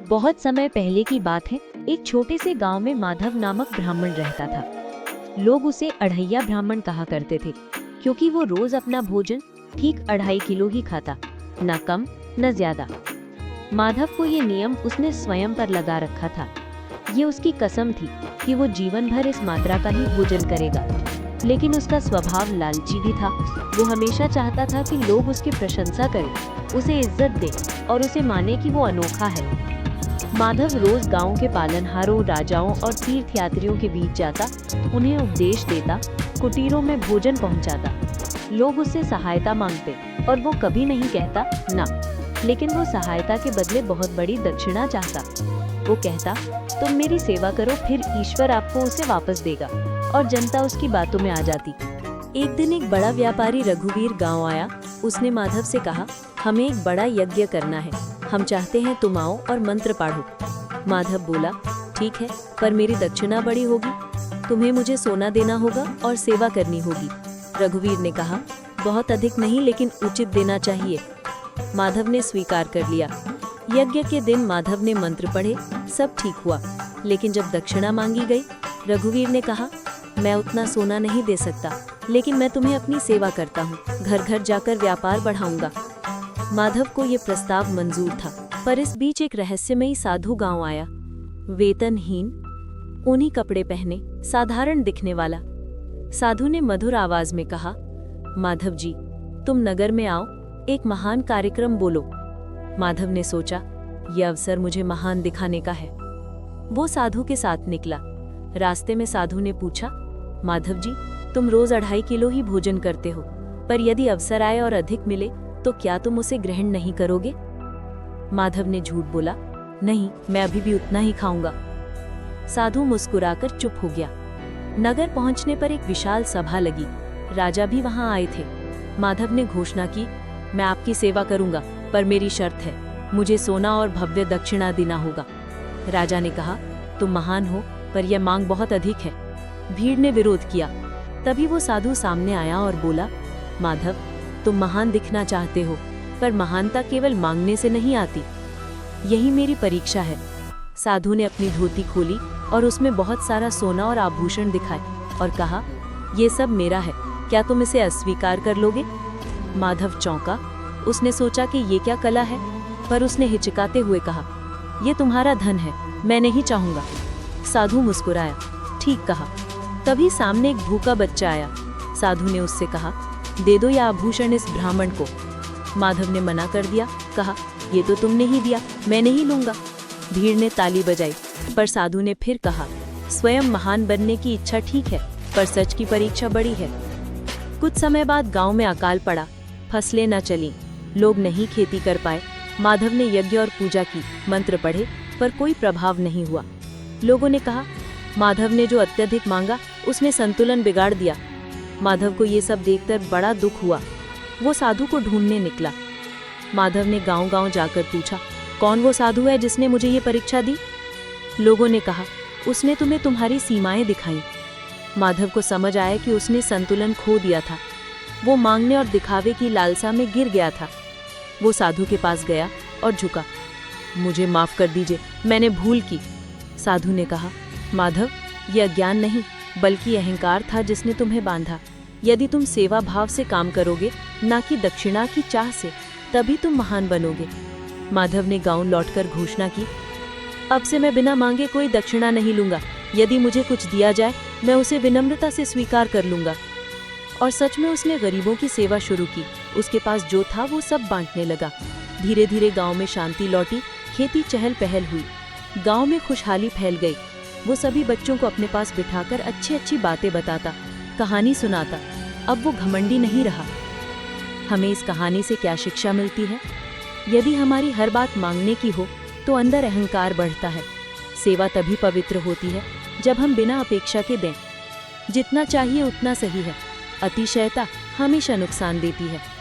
बहुत समय पहले की बात है। एक छोटे से गांव में माधव नामक ब्राह्मण रहता था। लोग उसे अढ़ैया ब्राह्मण कहा करते थे, क्योंकि वो रोज अपना भोजन ठीक 2.5 किलो ही खाता, न कम न ज्यादा। माधव को ये नियम उसने स्वयं पर लगा रखा था। ये उसकी कसम थी कि वो जीवन भर इस मात्रा का ही भोजन करेगा। लेकिन उसका स्वभाव लालची भी था। वो हमेशा चाहता था कि लोग उसकी प्रशंसा करें, उसे इज्जत दें और उसे माने कि वो अनोखा है। माधव रोज गांव के पालनहारों, राजाओं और तीर्थयात्रियों के बीच जाता, उन्हें उपदेश देता, कुटीरों में भोजन पहुंचाता। लोग उससे सहायता मांगते और वो कभी नहीं कहता ना, लेकिन वो सहायता के बदले बहुत बड़ी दक्षिणा चाहता। वो कहता, तुम मेरी सेवा करो, फिर ईश्वर आपको उसे वापस देगा। और जनता उसकी बातों में आ जाती। एक दिन एक बड़ा व्यापारी रघुवीर गांव आया। उसने माधव से कहा, हमें एक बड़ा यज्ञ करना है, हम चाहते हैं तुम आओ और मंत्र पढ़ो। माधव बोला, ठीक है, पर मेरी दक्षिणा बड़ी होगी, तुम्हें मुझे सोना देना होगा और सेवा करनी होगी। रघुवीर ने कहा, बहुत अधिक नहीं, लेकिन उचित देना चाहिए। माधव ने स्वीकार कर लिया। यज्ञ के दिन माधव ने मंत्र पढ़े, सब ठीक हुआ। लेकिन जब दक्षिणा मांगी गई, रघुवीर ने कहा, मैं उतना सोना नहीं दे सकता, लेकिन मैं तुम्हें अपनी सेवा करता हूँ, घर घर जाकर व्यापार बढ़ाऊंगा। माधव को ये प्रस्ताव मंजूर था, पर इस बीच एक रहस्यमयी साधु गांव आया। वेतनहीन, ऊनी कपड़े पहने, साधारण दिखने वाला। साधु ने मधुर आवाज में कहा, माधव जी, तुम नगर में आओ, एक महान कार्यक्रम बोलो। माधव ने सोचा, यह अवसर मुझे महान दिखाने का है। वो साधु के साथ निकला। रास्ते में साधु ने पूछा, माधव जी, तुम रोज 2.5 किलो ही भोजन करते हो, पर यदि अवसर आए और अधिक मिले तो क्या तुम उसे ग्रहण नहीं करोगे? माधव ने झूठ बोला, नहीं, मैं अभी भी उतना ही खाऊंगा। साधु मुस्कुराकर चुप हो गया। नगर पहुंचने पर एक विशाल सभा लगी। राजा भी वहां आए थे। माधव ने घोषणा की, मैं आपकी सेवा करूंगा, पर मेरी शर्त है, मुझे सोना और भव्य दक्षिणा देना होगा। राजा ने कहा, तुम महान हो, पर यह मांग बहुत अधिक है। भीड़ ने विरोध किया। तभी वो साधु सामने आया और बोला, माधव, तुम महान दिखना चाहते हो, पर महानता केवल मांगने से नहीं आती। यही मेरी परीक्षा है। साधु ने अपनी धोती खोली और उसमें बहुत सारा सोना और आभूषण दिखाए और कहा, ये सब मेरा है, क्या तुम इसे अस्वीकार कर लोगे? माधव चौंका। उसने सोचा कि ये क्या कला है, पर उसने हिचकाते हुए कहा, ये तुम्हारा धन है, मैं नहीं चाहूंगा। साधु मुस्कुराया, ठीक कहा। तभी सामने एक भूखा बच्चा आया। साधु ने उससे कहा, दे दो यह आभूषण इस ब्राह्मण को। माधव ने मना कर दिया, कहा, ये तो तुमने ही दिया, मैं नहीं लूंगा। भीड़ ने ताली बजाई, पर साधु ने फिर कहा, स्वयं महान बनने की इच्छा ठीक है, पर सच की परीक्षा बड़ी है। कुछ समय बाद गांव में अकाल पड़ा, फसलें न चली, लोग नहीं खेती कर पाए। माधव ने यज्ञ और पूजा की, मंत्र पढ़े, पर कोई प्रभाव नहीं हुआ। लोगों ने कहा, माधव ने जो अत्यधिक मांगा, उसने संतुलन बिगाड़ दिया। माधव को ये सब देखकर बड़ा दुख हुआ। वो साधु को ढूंढने निकला। माधव ने गांव-गांव जाकर पूछा, कौन वो साधु है जिसने मुझे ये परीक्षा दी? लोगों ने कहा, उसने तुम्हें तुम्हारी सीमाएं दिखाई। माधव को समझ आया कि उसने संतुलन खो दिया था। वो मांगने और दिखावे की लालसा में गिर गया था। वो साधु के पास गया और झुका, मुझे माफ कर दीजिए, मैंने भूल की। साधु ने कहा, माधव, ये अज्ञान नहीं, बल्कि अहंकार था जिसने तुम्हें बांधा। यदि तुम सेवा भाव से काम करोगे, ना कि दक्षिणा की चाह से, तभी तुम महान बनोगे। माधव ने गांव लौटकर घोषणा की, अब से मैं बिना मांगे कोई दक्षिणा नहीं लूंगा। यदि मुझे कुछ दिया जाए, मैं उसे विनम्रता से स्वीकार कर लूंगा। और सच में उसने गरीबों की सेवा शुरू की। उसके पास जो था वो सब बांटने लगा। धीरे धीरे गांव में शांति लौटी, खेती चहल पहल हुई, गांव में खुशहाली फैल गई। वो सभी बच्चों को अपने पास बिठाकर अच्छी अच्छी बातें बताता, कहानी सुनाता। अब वो घमंडी नहीं रहा। हमें इस कहानी से क्या शिक्षा मिलती है? यदि हमारी हर बात मांगने की हो, तो अंदर अहंकार बढ़ता है। सेवा तभी पवित्र होती है जब हम बिना अपेक्षा के दें। जितना चाहिए उतना सही है, अतिशयता हमेशा नुकसान देती है।